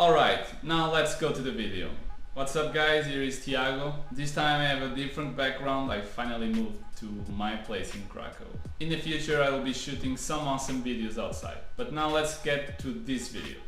Alright, now let's go to the video. What's up guys, here is Thiago. This time I have a different background. I finally moved to my place in Krakow. In the future I will be shooting some awesome videos outside. But now let's get to this video.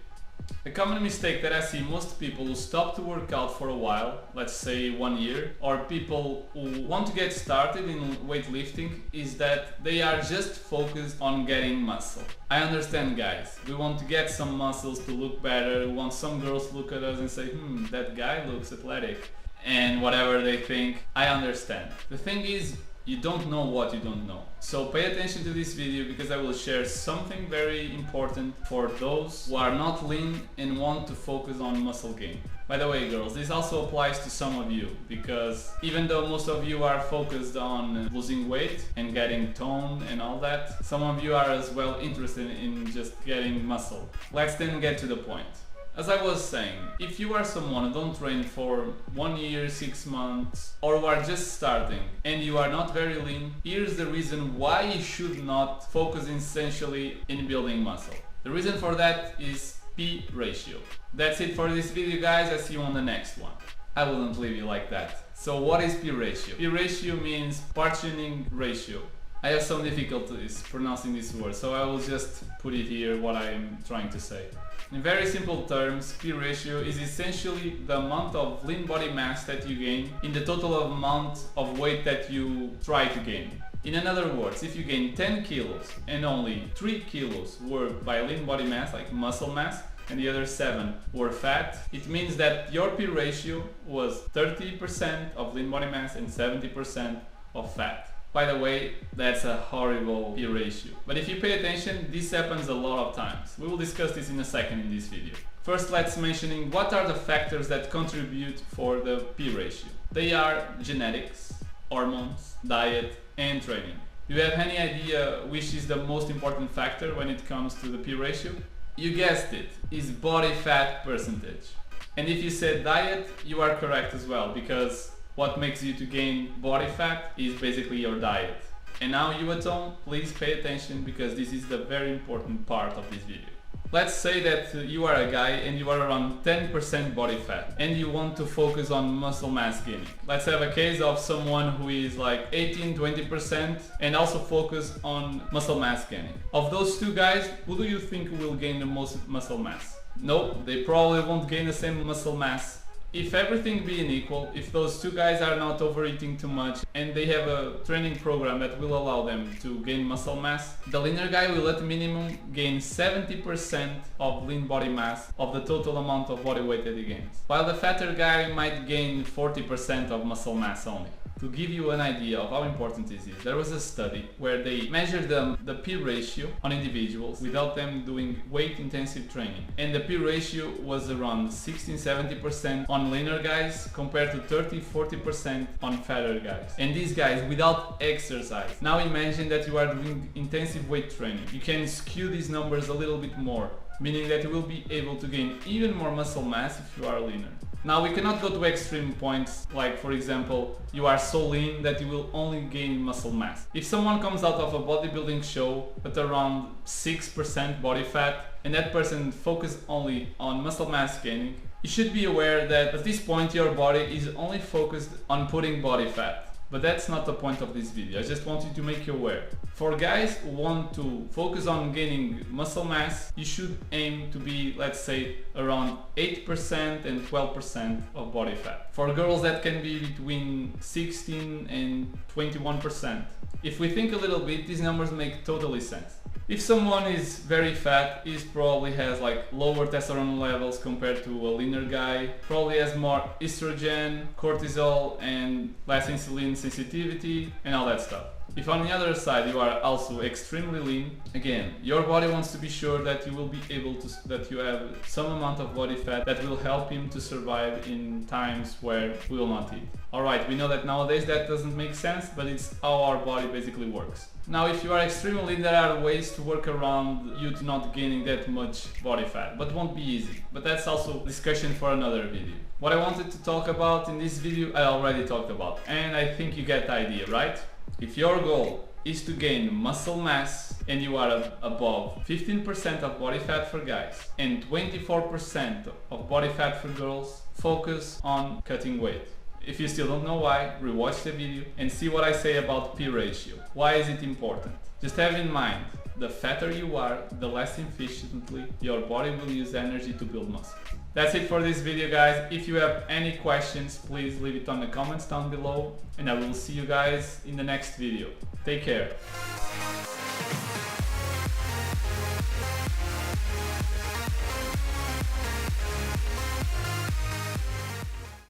A common mistake that I see most people who stop to work out for a while, let's say 1 year, or people who want to get started in weightlifting, is that they are just focused on getting muscle. I understand guys, we want to get some muscles to look better, we want some girls to look at us and say, that guy looks athletic, and whatever they think, I understand. The thing is, you don't know what you don't know. So pay attention to this video because I will share something very important for those who are not lean and want to focus on muscle gain. By the way girls, this also applies to some of you because even though most of you are focused on losing weight and getting toned and all that, some of you are as well interested in just getting muscle. Let's then get to the point. As I was saying, if you are someone who don't train for 1 year, 6 months, or who are just starting and you are not very lean, here's the reason why you should not focus essentially in building muscle. The reason for that is P ratio. That's it for this video guys, I see you on the next one. I wouldn't leave you like that. So what is P ratio? P ratio means partitioning ratio. I have some difficulties pronouncing this word, so I will just put it here what I am trying to say. In very simple terms, P ratio is essentially the amount of lean body mass that you gain in the total amount of weight that you try to gain. In other words, if you gain 10 kilos and only 3 kilos were by lean body mass, like muscle mass, and the other 7 were fat, it means that your P ratio was 30% of lean body mass and 70% of fat. By the way, that's a horrible P ratio. But if you pay attention, this happens a lot of times. We will discuss this in a second in this video. First, let's mention what are the factors that contribute for the P ratio. They are genetics, hormones, diet, and training. Do you have any idea which is the most important factor when it comes to the P ratio? You guessed it, is body fat percentage. And if you said diet, you are correct as well, because what makes you to gain body fat is basically your diet. And now you at home, please pay attention because this is the very important part of this video. Let's say that you are a guy and you are around 10% body fat and you want to focus on muscle mass gaining. Let's have a case of someone who is like 18-20% and also focus on muscle mass gaining. Of those two guys, who do you think will gain the most muscle mass? No, they probably won't gain the same muscle mass. If everything being equal, if those two guys are not overeating too much and they have a training program that will allow them to gain muscle mass, the leaner guy will at minimum gain 70% of lean body mass of the total amount of body weight that he gains, while the fatter guy might gain 40% of muscle mass only. To give you an idea of how important this is, there was a study where they measured the P ratio on individuals without them doing weight intensive training. And the P ratio was around 16-70% on leaner guys compared to 30-40% on fatter guys. And these guys without exercise. Now imagine that you are doing intensive weight training. You can skew these numbers a little bit more, meaning that you will be able to gain even more muscle mass if you are leaner. Now we cannot go to extreme points, like for example, you are so lean that you will only gain muscle mass. If someone comes out of a bodybuilding show at around 6% body fat and that person focuses only on muscle mass gaining, you should be aware that at this point your body is only focused on putting body fat. But that's not the point of this video, I just want you to make you aware. For guys who want to focus on gaining muscle mass, you should aim to be, let's say, around 8% and 12% of body fat. For girls that can be between 16 and 21%. If we think a little bit, these numbers make totally sense. If someone is very fat, he probably has like lower testosterone levels compared to a leaner guy, probably has more estrogen, cortisol and less insulin sensitivity and all that stuff. If on the other side you are also extremely lean, again, your body wants to be sure that you will be able to, that you have some amount of body fat that will help him to survive in times where we will not eat. Alright, we know that nowadays that doesn't make sense, but it's how our body basically works. Now if you are extremely lean, there are ways to work around you to not gaining that much body fat, but won't be easy. But that's also discussion for another video. What I wanted to talk about in this video I already talked about, and I think you get the idea, right? If your goal is to gain muscle mass and you are above 15% of body fat for guys and 24% of body fat for girls, focus on cutting weight. If you still don't know why, rewatch the video and see what I say about P ratio. Why is it important? Just have in mind, the fatter you are, the less efficiently your body will use energy to build muscle. That's it for this video, guys. If you have any questions, please leave it on the comments down below and I will see you guys in the next video. Take care.